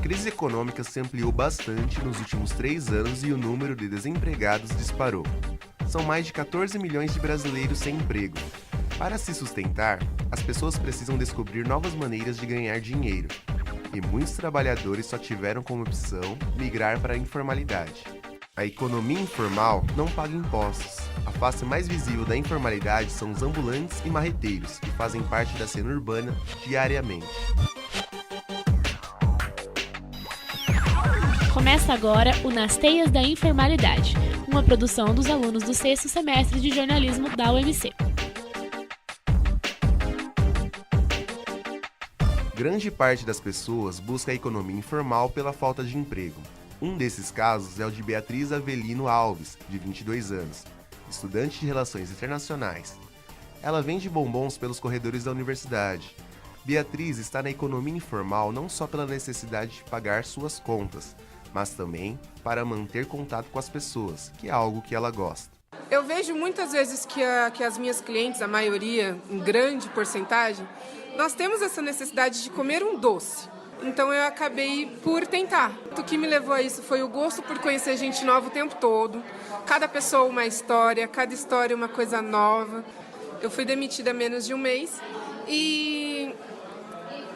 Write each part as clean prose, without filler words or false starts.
crise econômica se ampliou bastante nos últimos 3 anos e o número de desempregados disparou. São mais de 14 milhões de brasileiros sem emprego. Para se sustentar, as pessoas precisam descobrir novas maneiras de ganhar dinheiro. E muitos trabalhadores só tiveram como opção migrar para a informalidade. A economia informal não paga impostos. A face mais visível da informalidade são os ambulantes e marreteiros, que fazem parte da cena urbana diariamente. Começa agora o Nas Teias da Informalidade, uma produção dos alunos do 6º semestre de jornalismo da UMC. Grande parte das pessoas busca a economia informal pela falta de emprego. Um desses casos é o de Beatriz Avelino Alves, de 22 anos, estudante de Relações Internacionais. Ela vende bombons pelos corredores da universidade. Beatriz está na economia informal não só pela necessidade de pagar suas contas, mas também para manter contato com as pessoas, que é algo que ela gosta. Eu vejo muitas vezes que as minhas clientes, a maioria, em grande porcentagem, nós temos essa necessidade de comer um doce. Então eu acabei por tentar. O que me levou a isso foi o gosto por conhecer gente nova o tempo todo. Cada pessoa uma história, cada história uma coisa nova. Eu fui demitida há menos de um mês e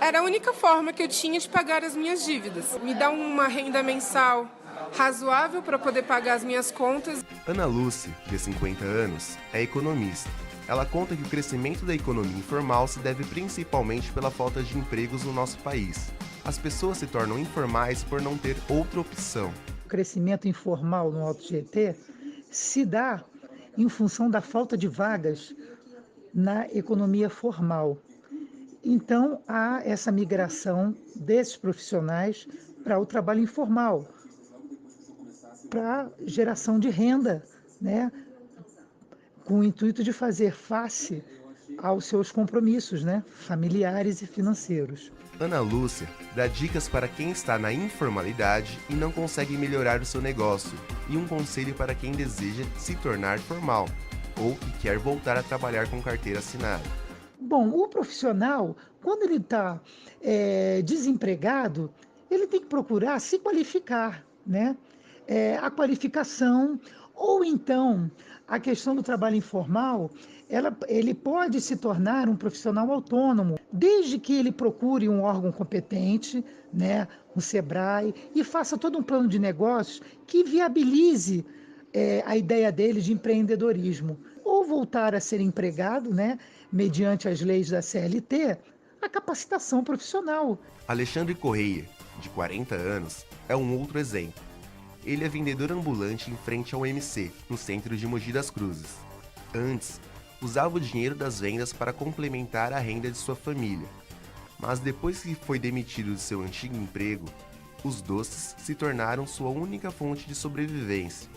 era a única forma que eu tinha de pagar as minhas dívidas. Me dá uma renda mensal razoável para poder pagar as minhas contas. Ana Lúcia, de 50 anos, é economista. Ela conta que o crescimento da economia informal se deve principalmente pela falta de empregos no nosso país. As pessoas se tornam informais por não ter outra opção. O crescimento informal no Alto Tietê se dá em função da falta de vagas na economia formal. Então, há essa migração desses profissionais para o trabalho informal, para geração de renda, né? Com o intuito de fazer face aos seus compromissos, né? Familiares e financeiros. Ana Lúcia dá dicas para quem está na informalidade e não consegue melhorar o seu negócio, e um conselho para quem deseja se tornar formal ou que quer voltar a trabalhar com carteira assinada. Bom, o profissional, quando ele está desempregado, ele tem que procurar se qualificar, né? A qualificação, ou então a questão do trabalho informal, ele pode se tornar um profissional autônomo, desde que ele procure um órgão competente, né, um SEBRAE, e faça todo um plano de negócios que viabilize a ideia dele de empreendedorismo. Ou voltar a ser empregado, né, mediante as leis da CLT, a capacitação profissional. Alexandre Correia, de 40 anos, é um outro exemplo. Ele é vendedor ambulante em frente ao MC, no centro de Mogi das Cruzes. Antes, usava o dinheiro das vendas para complementar a renda de sua família. Mas depois que foi demitido de seu antigo emprego, os doces se tornaram sua única fonte de sobrevivência.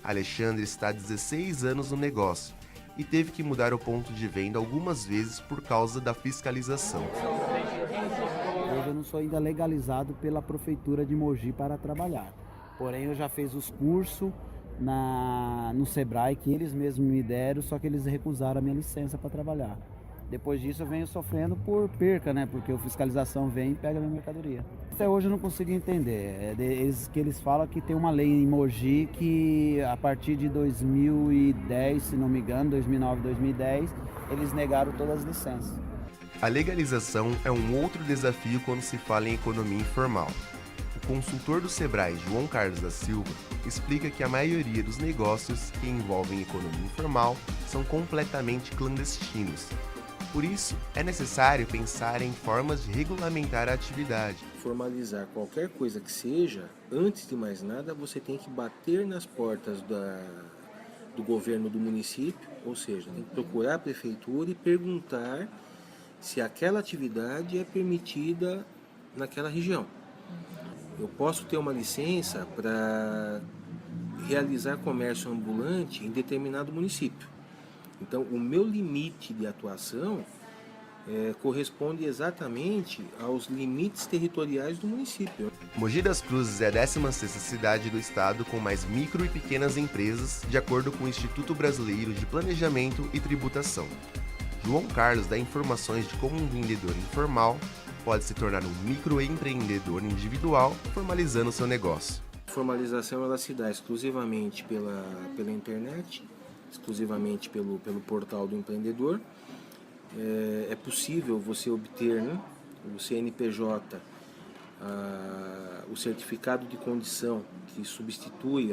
Alexandre está há 16 anos no negócio e teve que mudar o ponto de venda algumas vezes por causa da fiscalização. Hoje eu não sou ainda legalizado pela Prefeitura de Mogi para trabalhar. Porém, eu já fiz os cursos no SEBRAE que eles mesmos me deram, só que eles recusaram a minha licença para trabalhar. Depois disso, eu venho sofrendo por perca, né? Porque a fiscalização vem e pega a minha mercadoria. Até hoje eu não consigo entender. Eles falam que tem uma lei em Mogi que, a partir de 2010, se não me engano, 2009, 2010, eles negaram todas as licenças. A legalização é um outro desafio quando se fala em economia informal. O consultor do SEBRAE, João Carlos da Silva, explica que a maioria dos negócios que envolvem economia informal são completamente clandestinos. Por isso, é necessário pensar em formas de regulamentar a atividade. Formalizar qualquer coisa que seja, antes de mais nada, você tem que bater nas portas do governo do município, ou seja, tem que procurar a prefeitura e perguntar se aquela atividade é permitida naquela região. Eu posso ter uma licença para realizar comércio ambulante em determinado município. Então, o meu limite de atuação corresponde exatamente aos limites territoriais do município. Mogi das Cruzes é a 16ª cidade do estado com mais micro e pequenas empresas, de acordo com o Instituto Brasileiro de Planejamento e Tributação. João Carlos dá informações de como um vendedor informal pode se tornar um microempreendedor individual, formalizando seu negócio. A formalização ela se dá exclusivamente pela internet, exclusivamente pelo portal do empreendedor. É possível você obter, né, o CNPJ, o certificado de condição, que substitui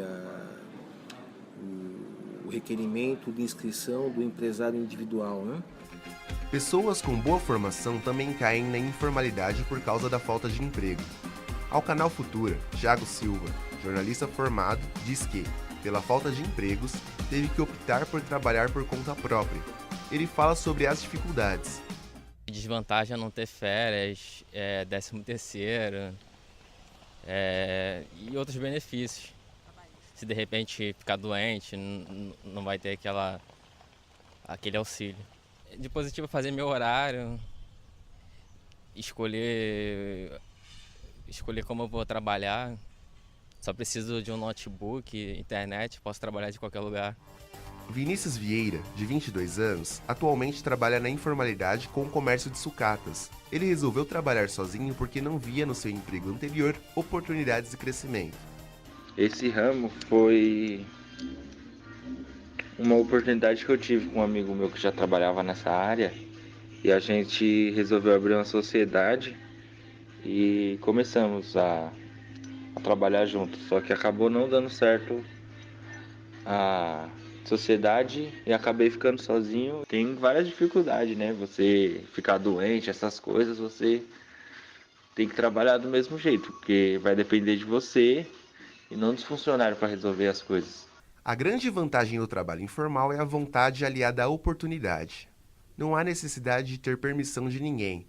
o requerimento de inscrição do empresário individual, né? Pessoas com boa formação também caem na informalidade por causa da falta de emprego. Ao canal Futura, Thiago Silva, jornalista formado, diz que, pela falta de empregos, teve que optar por trabalhar por conta própria. Ele fala sobre as dificuldades. Desvantagem é não ter férias, 13º e outros benefícios. Se de repente ficar doente, não vai ter aquele auxílio. De positivo, fazer meu horário, escolher como eu vou trabalhar. Só preciso de um notebook, internet, posso trabalhar de qualquer lugar. Vinícius Vieira, de 22 anos, atualmente trabalha na informalidade com o comércio de sucatas. Ele resolveu trabalhar sozinho porque não via no seu emprego anterior oportunidades de crescimento. Esse ramo foi uma oportunidade que eu tive com um amigo meu que já trabalhava nessa área, e a gente resolveu abrir uma sociedade e começamos a trabalhar juntos, só que acabou não dando certo a sociedade e acabei ficando sozinho. Tem várias dificuldades, né? Você ficar doente, essas coisas, você tem que trabalhar do mesmo jeito, porque vai depender de você e não dos funcionários para resolver as coisas. A grande vantagem do trabalho informal é a vontade aliada à oportunidade. Não há necessidade de ter permissão de ninguém.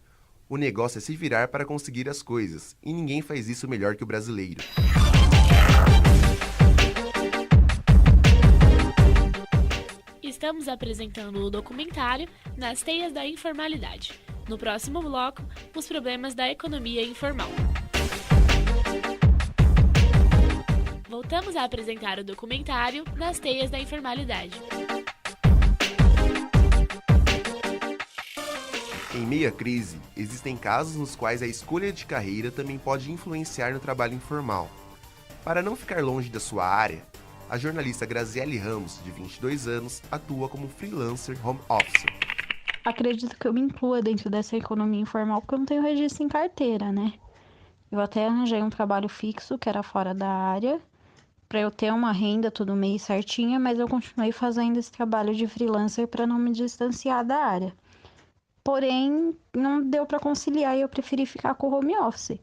O negócio é se virar para conseguir as coisas, e ninguém faz isso melhor que o brasileiro. Estamos apresentando o documentário Nas Teias da Informalidade. No próximo bloco, os problemas da economia informal. Voltamos a apresentar o documentário Nas Teias da Informalidade. Em meio à crise, existem casos nos quais a escolha de carreira também pode influenciar no trabalho informal. Para não ficar longe da sua área, a jornalista Graziele Ramos, de 22 anos, atua como freelancer home office. Acredito que eu me inclua dentro dessa economia informal porque eu não tenho registro em carteira, né? Eu até arranjei um trabalho fixo, que era fora da área, para eu ter uma renda todo mês certinha, mas eu continuei fazendo esse trabalho de freelancer para não me distanciar da área. Porém, não deu para conciliar e eu preferi ficar com o home office.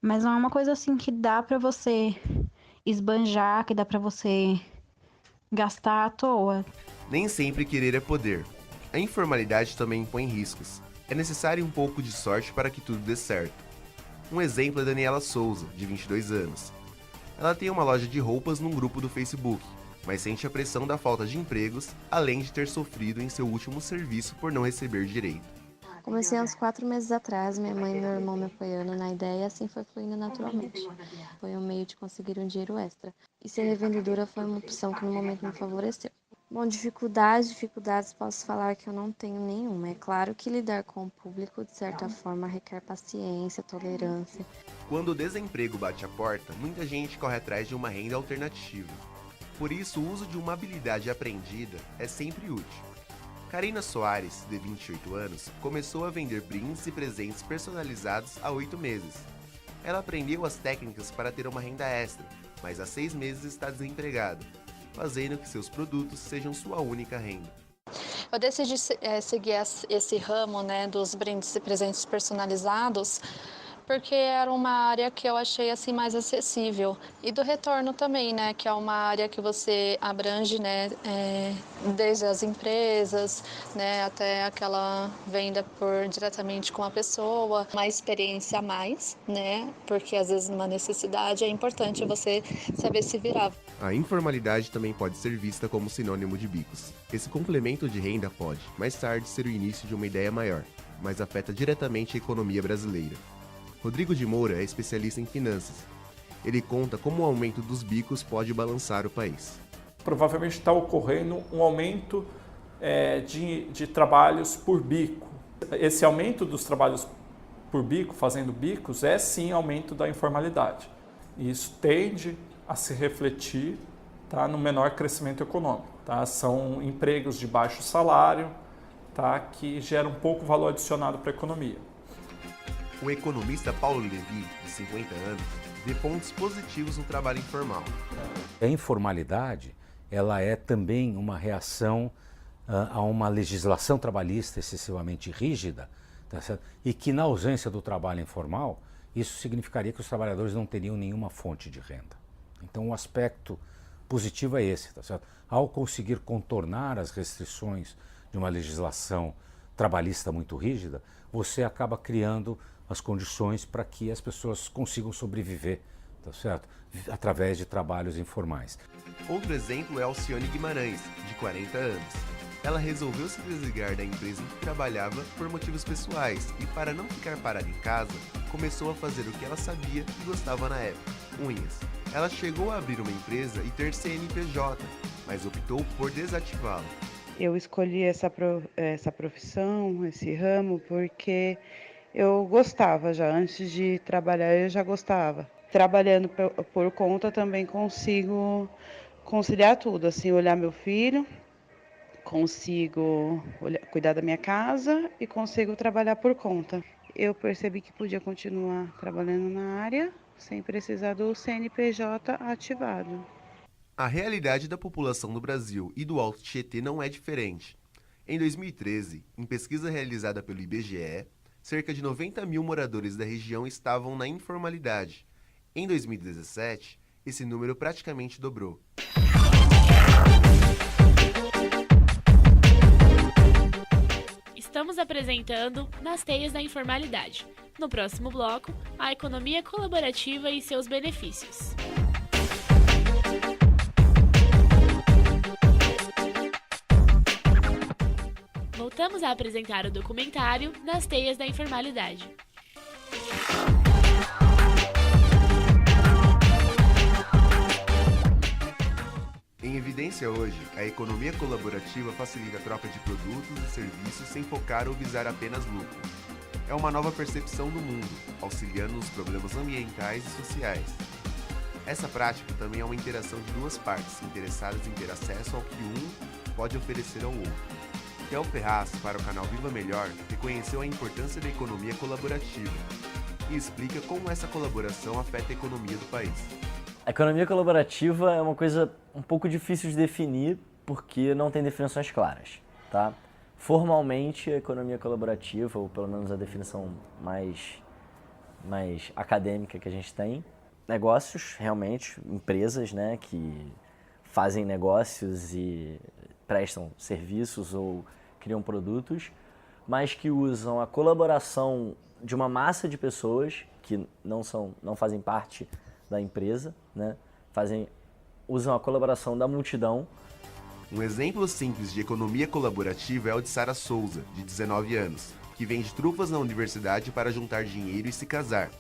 Mas não é uma coisa assim que dá para você esbanjar, que dá para você gastar à toa. Nem sempre querer é poder. A informalidade também impõe riscos. É necessário um pouco de sorte para que tudo dê certo. Um exemplo é Daniela Souza, de 22 anos. Ela tem uma loja de roupas num grupo do Facebook, mas sente a pressão da falta de empregos, além de ter sofrido em seu último serviço por não receber direito. Comecei há uns 4 meses atrás, minha mãe e meu irmão me apoiando na ideia e assim foi fluindo naturalmente. Foi um meio de conseguir um dinheiro extra. E ser revendedora foi uma opção que no momento me favoreceu. Bom, dificuldades, posso falar que eu não tenho nenhuma. É claro que lidar com o público, de certa forma, requer paciência, tolerância. Quando o desemprego bate a porta, muita gente corre atrás de uma renda alternativa. Por isso, o uso de uma habilidade aprendida é sempre útil. Karina Soares, de 28 anos, começou a vender brindes e presentes personalizados há 8 meses. Ela aprendeu as técnicas para ter uma renda extra, mas há 6 meses está desempregada, fazendo que seus produtos sejam sua única renda. Eu decidi seguir esse ramo, né, dos brindes e presentes personalizados, porque era uma área que eu achei assim mais acessível. E do retorno também, né, que é uma área que você abrange, né, desde as empresas, né, até aquela venda diretamente com a pessoa, uma experiência a mais, né, porque às vezes numa necessidade é importante você saber se virar. A informalidade também pode ser vista como sinônimo de bicos. Esse complemento de renda pode, mais tarde, ser o início de uma ideia maior, mas afeta diretamente a economia brasileira. Rodrigo de Moura é especialista em finanças. Ele conta como o aumento dos bicos pode balançar o país. Provavelmente está ocorrendo um aumento de trabalhos por bico. Esse aumento dos trabalhos por bico, fazendo bicos, é sim aumento da informalidade. E isso tende a se refletir, tá, no menor crescimento econômico. Tá? São empregos de baixo salário, tá, que geram pouco valor adicionado para a economia. O economista Paulo Levi, de 50 anos, vê pontos positivos no trabalho informal. A informalidade, ela é também uma reação a uma legislação trabalhista excessivamente rígida, tá certo? E que na ausência do trabalho informal, isso significaria que os trabalhadores não teriam nenhuma fonte de renda. Então o aspecto positivo é esse, tá certo? Ao conseguir contornar as restrições de uma legislação trabalhista muito rígida, você acaba criando as condições para que as pessoas consigam sobreviver, tá certo? Através de trabalhos informais. Outro exemplo é Alcione Guimarães, de 40 anos. Ela resolveu se desligar da empresa em que trabalhava por motivos pessoais e, para não ficar parada em casa, começou a fazer o que ela sabia e gostava na época: unhas. Ela chegou a abrir uma empresa e ter CNPJ, mas optou por desativá-la. Eu escolhi essa profissão, esse ramo, porque eu gostava já. Antes de trabalhar, eu já gostava. Trabalhando por conta, também consigo conciliar tudo, assim, olhar meu filho, consigo cuidar da minha casa e consigo trabalhar por conta. Eu percebi que podia continuar trabalhando na área sem precisar do CNPJ ativado. A realidade da população do Brasil e do Alto Tietê não é diferente. Em 2013, em pesquisa realizada pelo IBGE, cerca de 90 mil moradores da região estavam na informalidade. Em 2017, esse número praticamente dobrou. Estamos apresentando Nas Teias da Informalidade. No próximo bloco, a economia colaborativa e seus benefícios. Voltamos a apresentar o documentário Nas Teias da Informalidade. Em evidência hoje, a economia colaborativa facilita a troca de produtos e serviços sem focar ou visar apenas lucro. É uma nova percepção do mundo, auxiliando nos problemas ambientais e sociais. Essa prática também é uma interação de duas partes interessadas em ter acesso ao que um pode oferecer ao outro. Theo Ferraz, para o canal Viva Melhor, reconheceu a importância da economia colaborativa e explica como essa colaboração afeta a economia do país. A economia colaborativa é uma coisa um pouco difícil de definir porque não tem definições claras, tá? Formalmente, a economia colaborativa, ou pelo menos a definição mais acadêmica que a gente tem, negócios, realmente, empresas, né, que fazem negócios e prestam serviços ou criam produtos, mas que usam a colaboração de uma massa de pessoas que não fazem parte da empresa, né? Usam a colaboração da multidão. Um exemplo simples de economia colaborativa é o de Sara Souza, de 19 anos, que vende trufas na universidade para juntar dinheiro e se casar.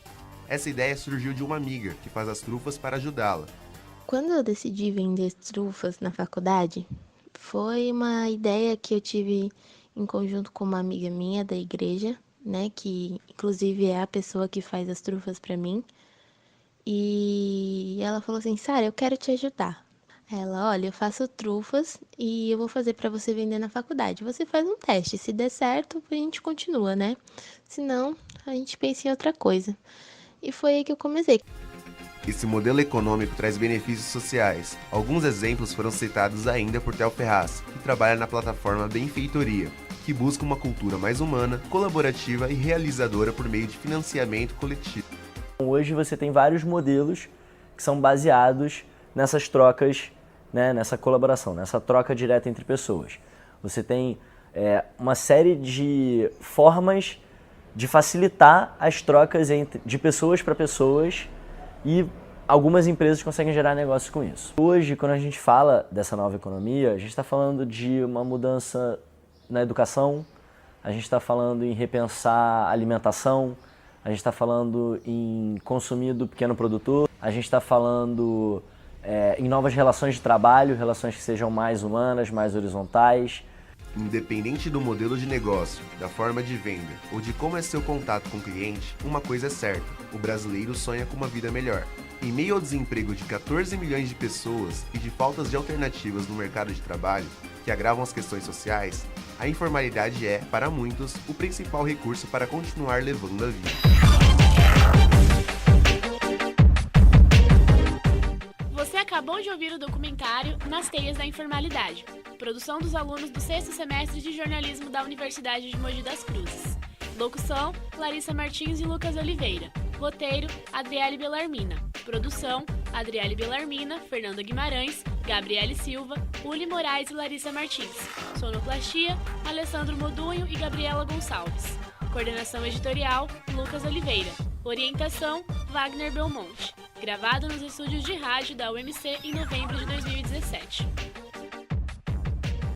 Essa ideia surgiu de uma amiga que faz as trufas para ajudá-la. Quando eu decidi vender trufas na faculdade, foi uma ideia que eu tive em conjunto com uma amiga minha da igreja, né, que inclusive é a pessoa que faz as trufas para mim. E ela falou assim: Sara, eu quero te ajudar. Ela: olha, eu faço trufas e eu vou fazer para você vender na faculdade. Você faz um teste, se der certo, a gente continua, né? Se não, a gente pensa em outra coisa. E foi aí que eu comecei. Esse modelo econômico traz benefícios sociais. Alguns exemplos foram citados ainda por Theo Ferraz, que trabalha na plataforma Benfeitoria, que busca uma cultura mais humana, colaborativa e realizadora por meio de financiamento coletivo. Hoje você tem vários modelos que são baseados nessas trocas, né, nessa colaboração, nessa troca direta entre pessoas. Você tem uma série de formas de facilitar as trocas de pessoas para pessoas e algumas empresas conseguem gerar negócios com isso. Hoje, quando a gente fala dessa nova economia, a gente está falando de uma mudança na educação, a gente está falando em repensar a alimentação, a gente está falando em consumir do pequeno produtor, a gente está falando em novas relações de trabalho, relações que sejam mais humanas, mais horizontais. Independente do modelo de negócio, da forma de venda ou de como é seu contato com o cliente, uma coisa é certa: o brasileiro sonha com uma vida melhor. Em meio ao desemprego de 14 milhões de pessoas e de faltas de alternativas no mercado de trabalho, que agravam as questões sociais, a informalidade é, para muitos, o principal recurso para continuar levando a vida. Você acabou de ouvir o documentário Nas Teias da Informalidade, produção dos alunos do 6º semestre de jornalismo da Universidade de Mogi das Cruzes. Locução: Larissa Martins e Lucas Oliveira. Roteiro: Adriele Bellarmina. Produção: Adriele Bellarmina, Fernanda Guimarães, Gabriele Silva, Uli Moraes e Larissa Martins. Sonoplastia: Alessandro Modunho e Gabriela Gonçalves. Coordenação editorial: Lucas Oliveira. Orientação: Wagner Belmonte. Gravado nos estúdios de rádio da UMC em novembro de 2017.